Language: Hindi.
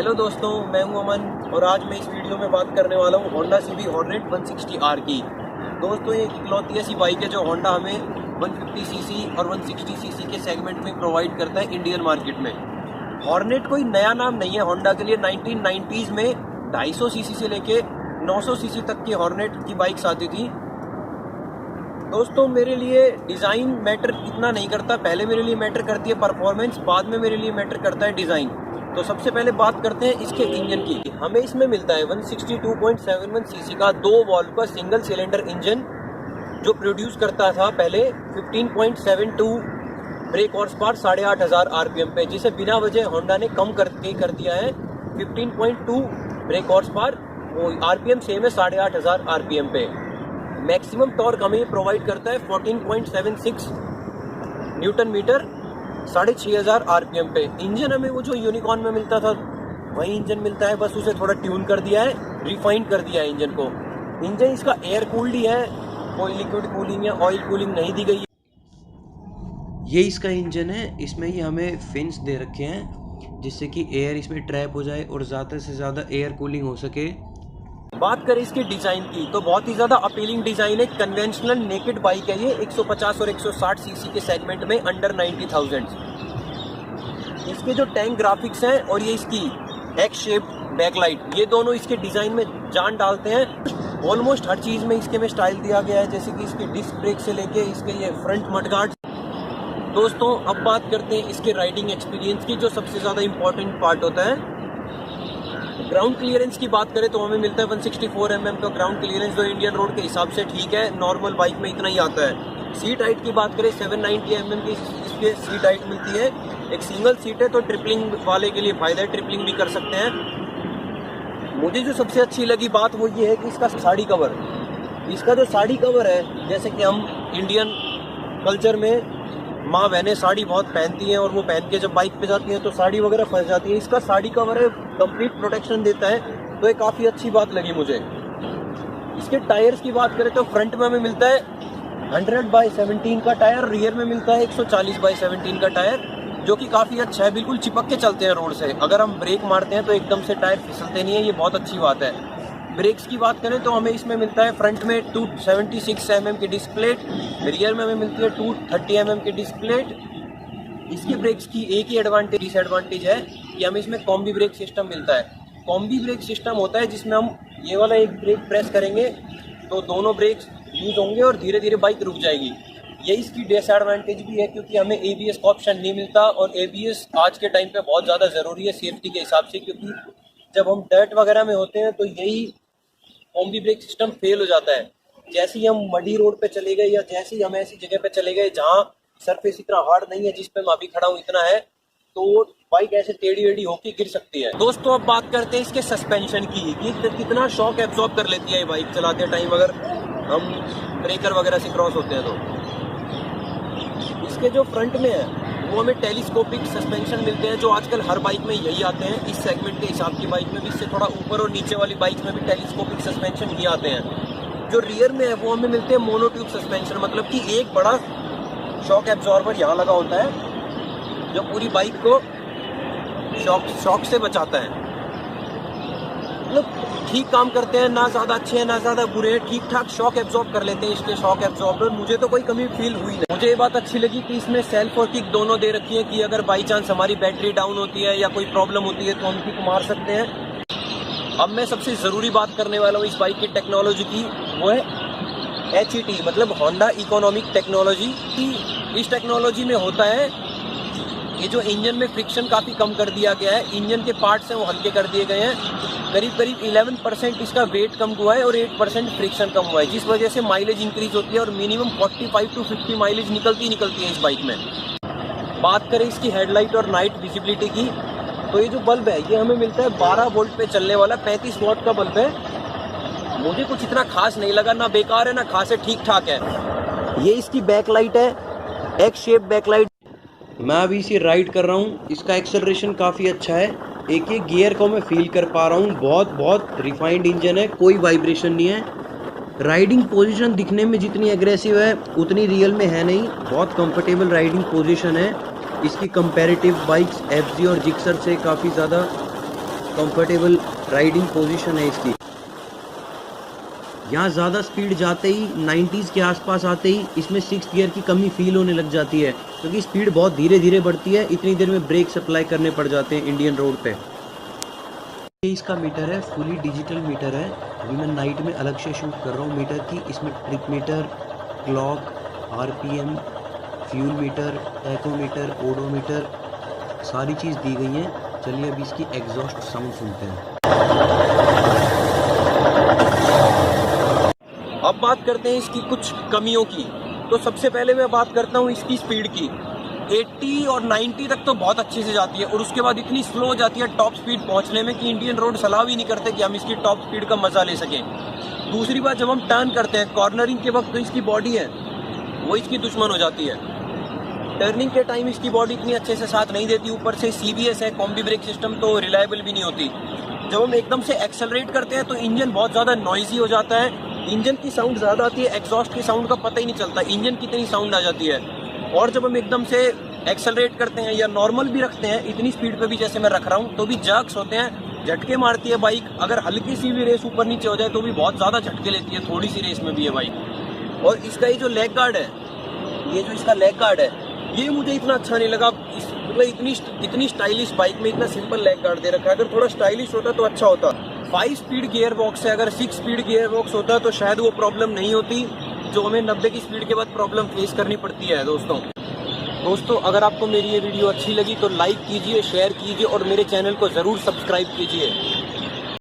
हेलो दोस्तों, मैं हूं अमन और आज मैं इस वीडियो में बात करने वाला हूं होंडा CB हॉर्नेट 160R की। दोस्तों ये इकलौती ऐसी बाइक है जो होंडा हमें 150cc और 160cc के सेगमेंट में प्रोवाइड करता है इंडियन मार्केट में। हॉर्नेट कोई नया नाम नहीं है होंडा के लिए। 1990s में 250cc से लेके 900cc तक की हॉर्नेट की बाइक्स आती थी। दोस्तों मेरे लिए डिज़ाइन मैटर इतना नहीं करता, पहले मेरे लिए मैटर करती है परफॉर्मेंस, बाद में मेरे लिए मैटर करता है डिज़ाइन। तो सबसे पहले बात करते हैं इसके इंजन की। हमें इसमें मिलता है 162.71cc का 2 वॉल्व का सिंगल सिलेंडर इंजन जो प्रोड्यूस करता था पहले 15.72 ब्रेक हॉर्स पावर 8500 RPM पे, जिसे बिना वजह होंडा ने कम कर दिया है 15.2 ब्रेक हॉर्स पावर। वो RPM सेम है 8500 RPM पे। मैक्सिमम टॉर्क हमें प्रोवाइड करता है 14.76 न्यूटन मीटर 6500 RPM पे। इंजन हमें वो जो यूनिकॉर्न में मिलता था वही इंजन मिलता है, बस उसे थोड़ा ट्यून कर दिया है, रिफाइन कर दिया है इंजन को। इंजन इसका एयर कूल्ड ही है, कोई लिक्विड कूलिंग या ऑयल कूलिंग नहीं दी गई है। ये इसका इंजन है, इसमें ही हमें फिन्स दे रखे हैं जिससे कि एयर इसमें ट्रैप हो जाए और ज़्यादा से ज़्यादा एयर कूलिंग हो सके। बात करें इसके डिज़ाइन की तो बहुत ही ज़्यादा अपीलिंग डिज़ाइन है। कन्वेंशनल नेकेड बाइक है ये 150 और 160cc के सेगमेंट में अंडर 90,000। इसके जो टैंक ग्राफिक्स हैं और ये इसकी एक्स शेप बैकलाइट, ये दोनों इसके डिज़ाइन में जान डालते हैं। ऑलमोस्ट हर चीज़ में इसके में स्टाइल दिया गया है, जैसे कि इसके डिस्क ब्रेक से लेके इसके ये फ्रंट मडगार्ड। दोस्तों अब बात करते हैं इसके राइडिंग एक्सपीरियंस की, जो सबसे ज़्यादा इंपॉर्टेंट पार्ट होता है। ग्राउंड क्लियरेंस की बात करें तो हमें मिलता है 164 mm का ग्राउंड क्लियरेंस, जो इंडियन रोड के हिसाब से ठीक है, नॉर्मल बाइक में इतना ही आता है। सीट हाइट की बात करें 790 mm की इसके सीट हाइट मिलती है। एक सिंगल सीट है तो ट्रिपलिंग वाले के लिए फ़ायदा है, ट्रिपलिंग भी कर सकते हैं। मुझे जो सबसे अच्छी लगी बात वो ये है कि इसका साड़ी कवर, इसका जो साड़ी कवर है, जैसे कि हम इंडियन कल्चर में माँ बहनें साड़ी बहुत पहनती हैं और वो पहन के जब बाइक पे जाती हैं तो साड़ी वगैरह फंस जाती है। इसका साड़ी कवर है, कंप्लीट प्रोटेक्शन देता है, तो ये काफ़ी अच्छी बात लगी मुझे। इसके टायर्स की बात करें तो फ्रंट में हमें मिलता है 100/17 का टायर, रियर में मिलता है 140/17 का टायर, जो कि काफ़ी अच्छा है, बिल्कुल चिपक के चलते हैं रोड से। अगर हम ब्रेक मारते हैं तो एकदम से टायर फिसलते नहीं है, ये बहुत अच्छी बात है। ब्रेक्स की बात करें तो हमें इसमें मिलता है फ्रंट में 276 mm की डिस्क प्लेट, रियर में हमें मिलती है 230 mm की डिस्क प्लेट। इसकी ब्रेक्स की एक ही डिसएडवांटेज है कि हमें इसमें कॉम्बी ब्रेक सिस्टम मिलता है। कॉम्बी ब्रेक सिस्टम होता है जिसमें हम ये वाला एक ब्रेक प्रेस करेंगे तो दोनों ब्रेक्स यूज होंगे और धीरे धीरे बाइक रुक जाएगी। ये इसकी डिसएडवांटेज भी है क्योंकि हमें ABS का ऑप्शन नहीं मिलता, और ABS आज के टाइम पे बहुत ज़्यादा ज़रूरी है सेफ्टी के हिसाब से, क्योंकि जब हम डर्ट वगैरह में होते हैं तो यही कॉम्बी ब्रेक सिस्टम फेल हो जाता है। जैसे ही हम मडी रोड पे चले गए या जैसे ही हम ऐसी जगह पे चले गए जहाँ सरफेस इतना हार्ड नहीं है, जिस पे मैं अभी खड़ा हूँ इतना है, तो बाइक ऐसे टेढ़ी वेढ़ी होके गिर सकती है। दोस्तों अब बात करते हैं इसके सस्पेंशन की कि कितना शॉक एब्जॉर्ब कर लेती है ये बाइक चलाते टाइम, अगर हम ब्रेकर वगैरह से क्रॉस होते हैं तो। इसके जो फ्रंट में है वो हमें टेलीस्कोपिक सस्पेंशन मिलते हैं, जो आजकल हर बाइक में यही आते हैं। इस सेगमेंट के हिसाब की बाइक में भी, इससे थोड़ा ऊपर और नीचे वाली बाइक में भी टेलीस्कोपिक सस्पेंशन ही आते हैं। जो रियर में है वो हमें मिलते हैं मोनोट्यूब सस्पेंशन, मतलब कि एक बड़ा शॉक एब्जॉर्बर यहाँ लगा होता है जो पूरी बाइक को शॉक से बचाता है। मतलब ठीक काम करते हैं, ना ज़्यादा अच्छे हैं ना ज़्यादा बुरे हैं, ठीक ठाक शॉक एब्जॉर्ब कर लेते हैं इसके शॉक एब्जॉर्बर। मुझे तो कोई कमी फील हुई नहीं। मुझे ये बात अच्छी लगी कि इसमें सेल्फ और किक दोनों दे रखी है कि अगर बाई चांस हमारी बैटरी डाउन होती है या कोई प्रॉब्लम होती है तो हम किक मार सकते हैं। अब मैं सबसे ज़रूरी बात करने वाला हूँ इस बाइक की टेक्नोलॉजी की, वो है HET, मतलब होंडा इकोनॉमिक टेक्नोलॉजी। इस टेक्नोलॉजी में होता है ये जो इंजन में फ्रिक्शन काफ़ी कम कर दिया गया है, इंजन के पार्ट्स हैं वो हल्के कर दिए गए हैं। करीब 11% इसका वेट कम हुआ है और 8% फ्रिक्शन कम हुआ है, जिस वजह से माइलेज इंक्रीज होती है और मिनिमम 45 to 50 माइलेज निकलती है इस बाइक में। बात करें इसकी हेडलाइट और नाइट विजिबिलिटी की तो ये जो बल्ब है ये हमें मिलता है 12 वोल्ट पे चलने वाला 35 वाट का बल्ब है। मुझे कुछ इतना खास नहीं लगा, ना बेकार है ना खास है, ठीक ठाक है। ये इसकी बैकलाइट है, एक्स शेप बैकलाइट। मैं अभी इसे राइड कर रहा हूँ, इसका एक्सेलरेशन काफ़ी अच्छा है, एक एक गियर को मैं फील कर पा रहा हूँ। बहुत रिफाइंड इंजन है, कोई वाइब्रेशन नहीं है। राइडिंग पोजीशन दिखने में जितनी एग्रेसिव है उतनी रियल में है नहीं, बहुत कंफर्टेबल राइडिंग पोजीशन है। इसकी कंपैरेटिव बाइक्स FZ और जिक्सर से काफ़ी ज़्यादा कंफर्टेबल राइडिंग पोजीशन है इसकी। यहाँ ज़्यादा स्पीड जाते ही 90s के आसपास आते ही इसमें 6th गियर की कमी फील होने लग जाती है, क्योंकि स्पीड बहुत धीरे धीरे बढ़ती है। इतनी देर में ब्रेक अप्लाई करने पड़ जाते हैं इंडियन रोड पे। ये इसका मीटर है, फुली डिजिटल मीटर है। अभी मैं नाइट में अलग से शूट कर रहा हूँ मीटर की। इसमें trip meter, clock, RPM, fuel metre, tachometer, odometer सारी चीज़ दी गई है। चलिए अभी इसकी एग्जॉस्ट साउंड सुनते हैं। अब बात करते हैं इसकी कुछ कमियों की। तो सबसे पहले मैं बात करता हूँ इसकी स्पीड की। 80 और 90 तक तो बहुत अच्छे से जाती है और उसके बाद इतनी स्लो हो जाती है टॉप स्पीड पहुंचने में कि इंडियन रोड सलाह भी नहीं करते कि हम इसकी टॉप स्पीड का मजा ले सकें। दूसरी बात, जब हम टर्न करते हैं कॉर्नरिंग के वक्त, तो इसकी बॉडी है वो इसकी दुश्मन हो जाती है। टर्निंग के टाइम इसकी बॉडी इतनी अच्छे से साथ नहीं देती। ऊपर से CBS है, कॉम्बी ब्रेक सिस्टम, तो रिलायबल भी नहीं होती। जब हम एकदम से एक्सेलरेट करते हैं तो इंजन बहुत ज़्यादा नॉइजी हो जाता है। इंजन की साउंड ज़्यादा आती है, एग्जॉस्ट की साउंड का पता ही नहीं चलता, इंजन की इतनी साउंड आ जाती है। और जब हम एकदम से एक्सेलरेट करते हैं या नॉर्मल भी रखते हैं इतनी स्पीड पे भी जैसे मैं रख रहा हूँ, तो भी जर्क्स होते हैं, झटके मारती है बाइक। अगर हल्की सी भी रेस ऊपर नीचे हो जाए तो भी बहुत ज़्यादा झटके लेती है, थोड़ी सी रेस में भी है बाइक। और इसका ये जो लेग गार्ड है, ये जो इसका लेग गार्ड है, ये मुझे इतना अच्छा नहीं लगा। मतलब इतनी स्टाइलिश बाइक में इतना सिंपल लेग गार्ड दे रखा है। अगर थोड़ा स्टाइलिश होता तो अच्छा होता। 5 स्पीड गियर बॉक्स है, अगर 6 स्पीड गियर बॉक्स होता तो शायद वो प्रॉब्लम नहीं होती जो हमें 90 की स्पीड के बाद प्रॉब्लम फेस करनी पड़ती है। दोस्तों अगर आपको मेरी ये वीडियो अच्छी लगी तो लाइक कीजिए, शेयर कीजिए और मेरे चैनल को ज़रूर सब्सक्राइब कीजिए।